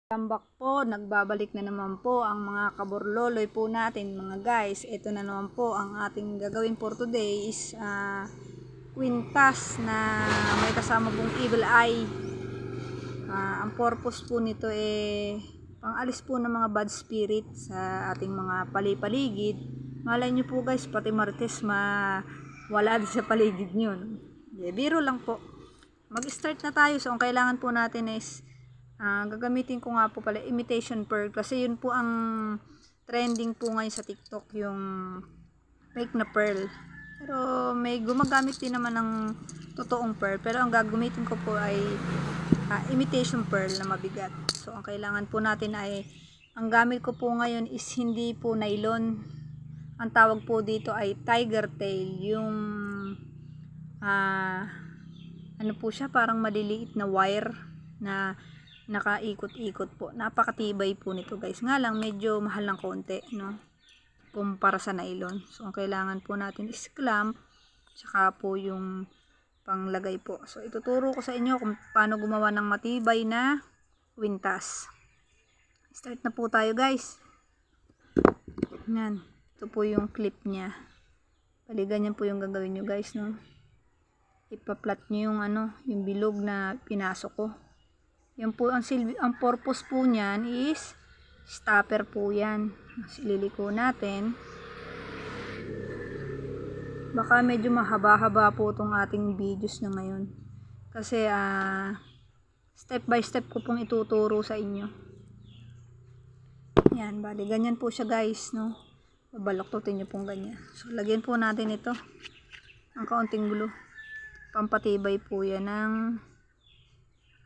Welcome po, nagbabalik na naman po ang mga kaborloloy po natin mga guys. Ito na naman po ang ating gagawin for today is kwintas na may kasama pong eagle eye. Ang purpose po nito pang-alis po ng mga bad spirit sa ating mga palipaligid. Malay nyo po guys, pati Martes wala din sa paligid nyo. Biro lang po. Mag-start na tayo. So ang kailangan po natin is gagamitin ko nga po pala imitation pearl kasi yun po ang trending po ngayon sa TikTok, yung fake na pearl. Pero may gumagamit din naman ng totoong pearl, pero ang gagamitin ko po ay imitation pearl na mabigat. So ang kailangan po natin ang gamit ko po ngayon is hindi po nylon. Ang tawag po dito ay tiger tail, yung ano po siya, parang maliliit na wire na nakaikot-ikot po. Napakatibay po nito guys. Nga lang medyo mahal ng konti, no? Kumpara sa nylon. So ang kailangan po natin is clamp, tsaka po yung panglagay po. So ituturo ko sa inyo kung paano gumawa ng matibay na kwintas. Start na po tayo guys. Yan. Ito po yung clip niya. Bali ganyan po yung gagawin nyo guys, no? Ipaplat nyo yung yung bilog na pinasok ko. Yan po ang purpose po niyan is stopper po yan. Liliko natin. Baka medyo mahaba-haba po itong ating videos na ngayon. Kasi step by step ko pong ituturo sa inyo. Yan, bali ganyan po siya guys, no? Babaloktotin nyo pong ganyan. So lagyan po natin ito ang kaunting glue. Pampatibay po yan ng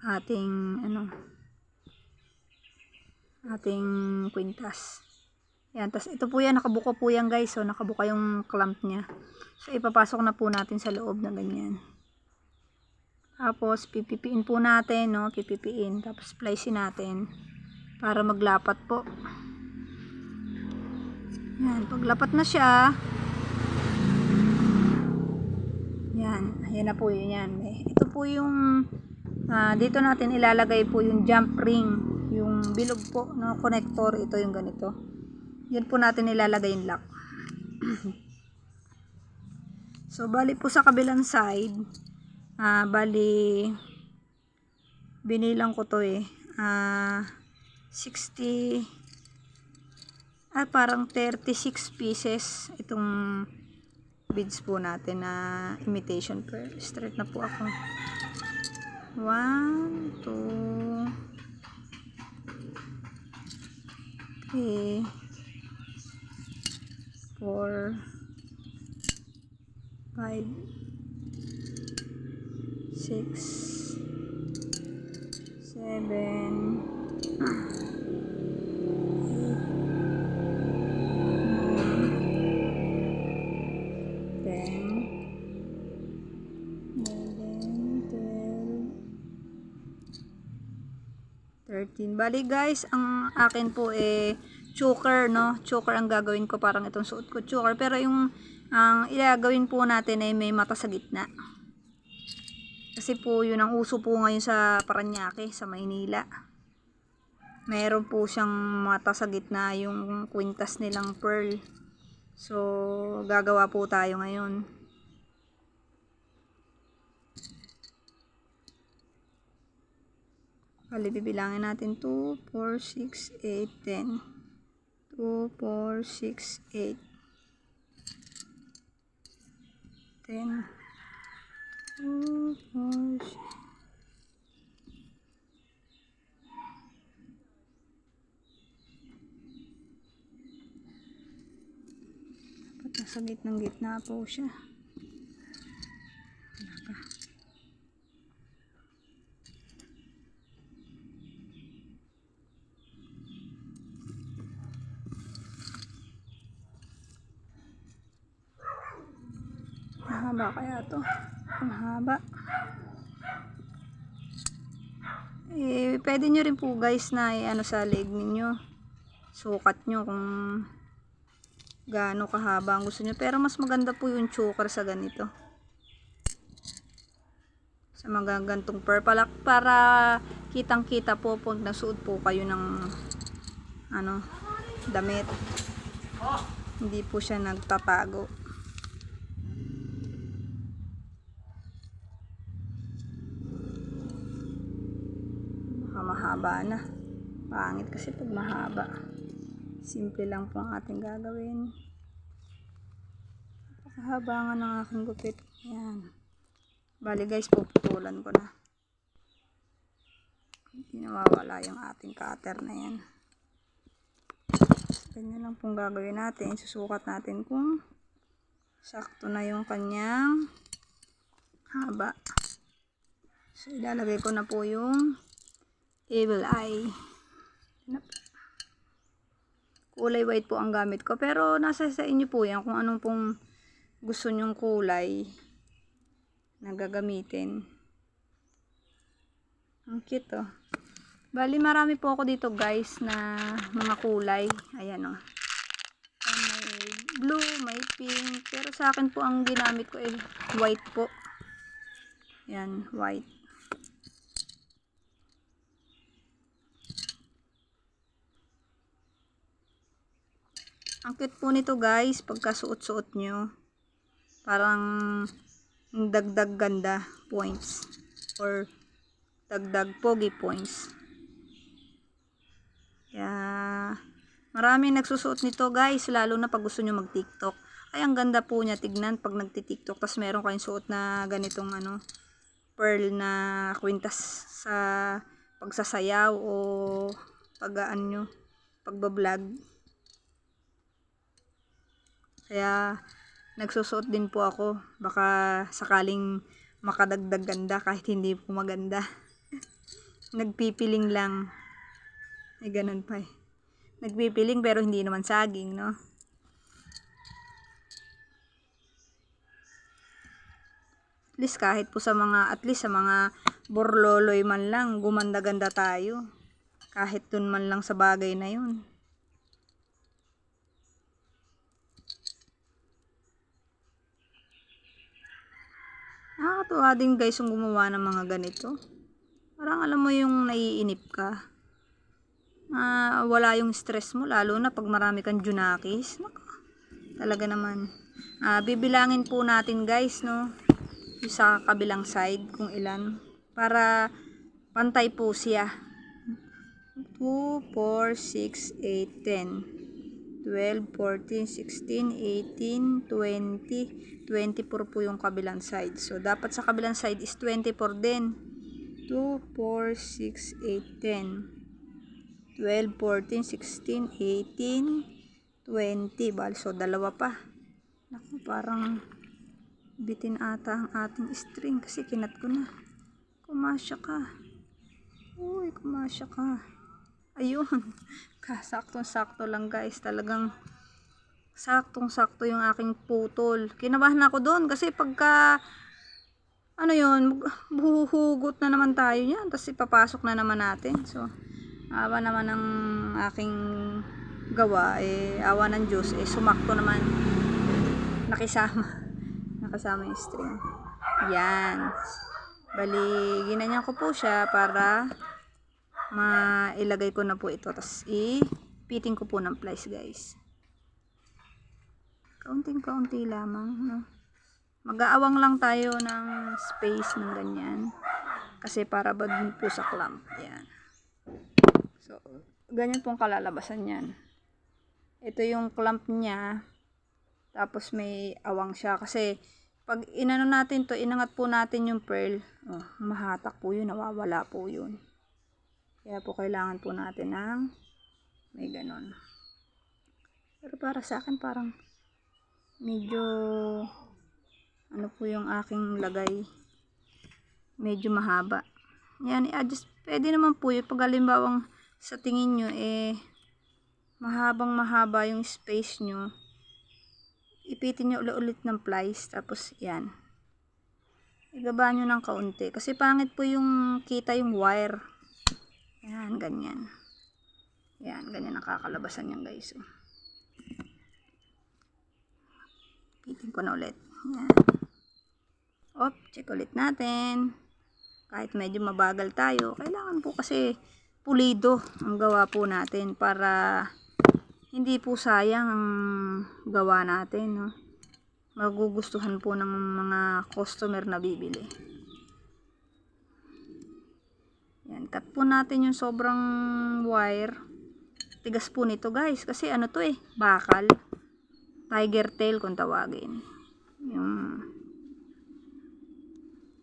ating kwintas. Yan, tas ito po yan, nakabuka po yan guys. So nakabuka yung clamp nya. So ipapasok na po natin sa loob na ganyan. Tapos pipipiin po natin, no? Pipipiin, tapos splicein natin para maglapat po. Yan, paglapat na siya, yan, ayan na po yun yan. Ito po yung dito natin ilalagay po yung jump ring, yung bilog po, no, connector. Ito yung ganito. Yan po natin ilalagay yung lock. So bali po sa kabilang side, bali binilang ko to 60 parang 36 pieces itong beads po natin na imitation pearl. Straight na po ako. 1, 2, 3, 4, 5, 6, 7, 13. Bali guys, ang akin po choker, no? Choker ang gagawin ko, parang itong suot ko choker, pero yung ang ilagawin po natin ay may mata sa gitna. Kasi po yun ang uso po ngayon sa Paranaque, sa Maynila. Meron po siyang mata sa gitna yung kwintas nilang pearl. So gagawa po tayo ngayon. Bali, bibilangin natin 2, 4, 6, 8, 10. 2, 4, 6, 8. 10. 2, 4, 6. Dapat nasa gitna po siya. Wala pa. Mahaba kaya to? Mahaba. Pwede nyo rin po guys na sa leg ninyo. Sukat nyo kung gaano kahaba ang gusto nyo. Pero mas maganda po yung choker sa ganito. sa mga gantong purple para kitang kita po pag nasuot po kayo ng ano, damit, hindi po siya nagtatago. Baka mahaba na, pangit kasi pag mahaba. Simple lang po ang ating gagawin. Napakahaba nga ng aking gupit. Yan. Bali guys, puputulan ko na. Hindi nawawala yung ating cutter na yan. Ganyan lang pong gagawin natin. Susukat natin kung sakto na yung kanyang haba. So, ilalagay ko na po yung evil eye. Kulay white po ang gamit ko. Pero nasa sa inyo po yan kung anong pong gusto nyong kulay na gagamitin. Ang cute oh. Bali marami po ako dito guys na mga kulay. Ayan oh. May blue, may pink. Pero sa akin po ang ginamit ko eh white po. Ayan, white. Ang cute po nito guys pagka suot-suot nyo. Parang dagdag ganda points or dagdag pogi points. Kaya maraming nagsusuot nito guys, lalo na pag gusto nyo mag TikTok. Ay ang ganda po niya tignan pag nagti-TikTok. Tapos meron kayong suot na ganitong ano, pearl na kwintas sa pagsasayaw o pag-aan nyo, pagbablog. Kaya nagsusuot din po ako. Baka sakaling makadagdag ganda kahit hindi po maganda. Nagpipiling lang. Ay ganun pa eh. Nagpipiling pero hindi naman saging, no? At least kahit po sa mga, at least sa mga borloloy man lang, gumanda-ganda tayo. Kahit dun man lang sa bagay na yun. Nakakatuwa din guys yung gumawa ng mga ganito. Parang alam mo yung naiinip ka. Wala yung stress mo, lalo na pag marami kang junakis. Talaga naman. Bibilangin po natin guys, no? Yung sa kabilang side kung ilan. Para pantay po siya. 2, 4, 6, 8, 10. 12, 14, 16, 18, 20, 24 po yung kabilang side. So, dapat sa kabilang side is 24 din. 2, 4, 6, 8, 10. 12, 14, 16, 18, 20. Bali, so, dalawa pa. Naku, parang bitin ata ang ating string kasi kinat ko na. Kumasya ka. Uy, kumasya ka. Ayun. Saktong-sakto lang guys. Talagang saktong-sakto yung aking putol. Kinabahan ako doon kasi pagka ano yun, buhuhugot na naman tayo yan. Tapos ipapasok na naman natin. So, awa naman ng aking gawa. Awa ng Diyos. Sumakto naman. Nakasama yung string. Yan. Bali, ginanyan ko po siya para mailagay ko na po ito. Tapos ipiting ko po ng plies guys. Kaunting-kaunti lamang. No? Mag-aawang lang tayo ng space ng ganyan. Kasi para ba dun po sa clamp. Yan. So, ganyan pong kalalabasan yan. Ito yung clamp niya. Tapos may awang siya. Kasi pag inano natin to, inangat po natin yung pearl. Mahatak po yun. Nawawala po yun. Kaya po kailangan po natin ng may ganon. Pero para sa akin parang medyo ano po yung aking lagay. Medyo mahaba. Yan, i-adjust. Pwede naman po yun. Pag halimbawang sa tingin nyo mahabang mahaba yung space nyo. Ipitin nyo ulit ng plies. Tapos yan. Ibaba nyo ng kaunti. Kasi pangit po yung kita yung wire. Yan, ganyan. Yan, ganyan nakakalabasan yan guys. Pitin ko na ulit. Yan. Check ulit natin. Kahit medyo mabagal tayo, kailangan po kasi pulido ang gawa po natin para hindi po sayang ang gawa natin, no? Magugustuhan po ng mga customer na bibili. Yan, cut po natin yung sobrang wire. Tigas po nito guys, kasi ano to bakal. Tiger tail kung tawagin. Yung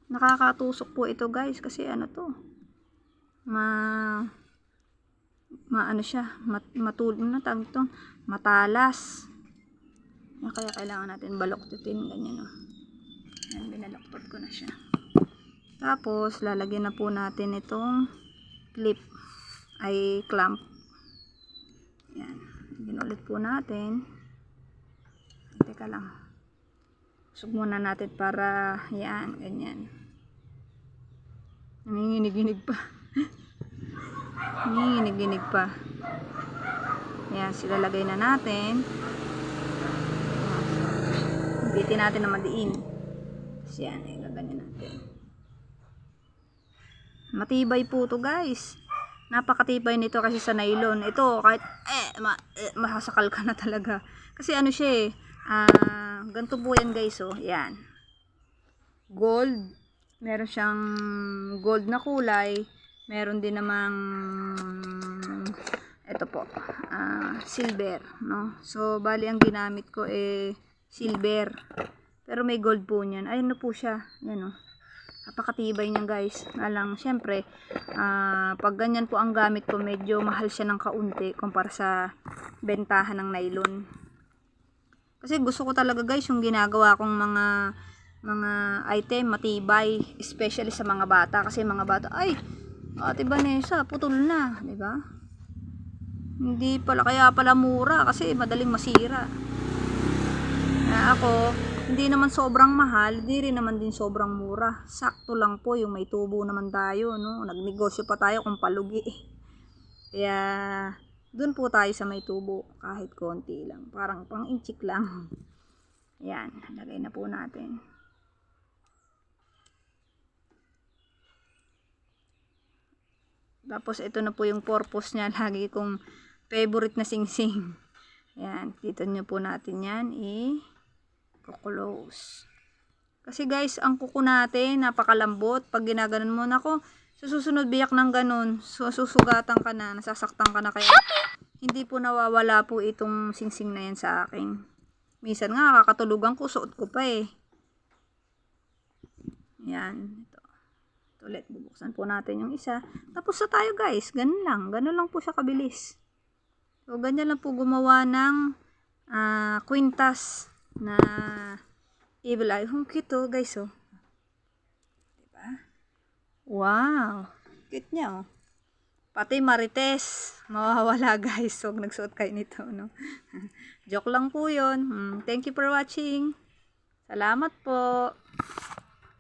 nakakatusok po ito guys, kasi ano to, ano siya, matalas. Yan, kaya kailangan natin baloktutin ganyan, no? Yan, binaloktot ko na siya. Tapos lalagyan na po natin itong clip clamp. Yan, ginulit po natin. Teka lang, usog muna natin para yan, ganyan. Nanginginig-ginig pa. Nanginginig-ginig pa. Yan, silalagay na natin. Bitin natin na madiin. Tapos yan, gaganyan natin. Matibay po to guys. Napakatibay nito kasi sa nylon. Ito kahit masasakal ka na talaga. Kasi ano siya ganito po yan guys, yan. Gold. Meron siyang gold na kulay. Meron din namang ito po, silver, no? So bali ang ginamit ko silver. Pero may gold po niyan. Ayun na po siya. Yan, napakatibay niyan guys. Alang syempre, pag ganyan po ang gamit ko, medyo mahal siya ng kaunti kumpara sa bentahan ng nylon. Kasi gusto ko talaga guys yung ginagawa kong mga item matibay, especially sa mga bata, kasi mga bata Ate Vanessa, putol na, 'di ba? Hindi pala, kaya pala mura kasi madaling masira. Ako, hindi naman sobrang mahal, hindi rin naman din sobrang mura. Sakto lang po, yung may tubo naman tayo, no? Nagnegosyo pa tayo kung palugi. Kaya, dun po tayo sa may tubo, kahit konti lang. Parang pang-inchik lang. Yan, lagay na po natin. Tapos, ito na po yung purpose niya. Lagi kong favorite na singsing. Yan, dito nyo po natin yan. Close. Kasi guys, ang kuko natin napakalambot. Pag ginaganon mo nako, susunod biyak ng ganun, susugatan ka na, nasasaktan ka na, kaya hindi po nawawala po itong singsing na yan sa akin. Minsan nga kakatulugan ko, suot ko pa Yan, ito ulit, bubuksan po natin yung isa. Tapos na tayo guys, ganun lang po siya kabilis. So ganyan lang po gumawa ng kwintas na evil eye. Cute guys, diba? Wow, cute niya pati marites mawawala guys, so nagsuot kayo nito, no? Joke lang po yun. Thank you for watching. Salamat po.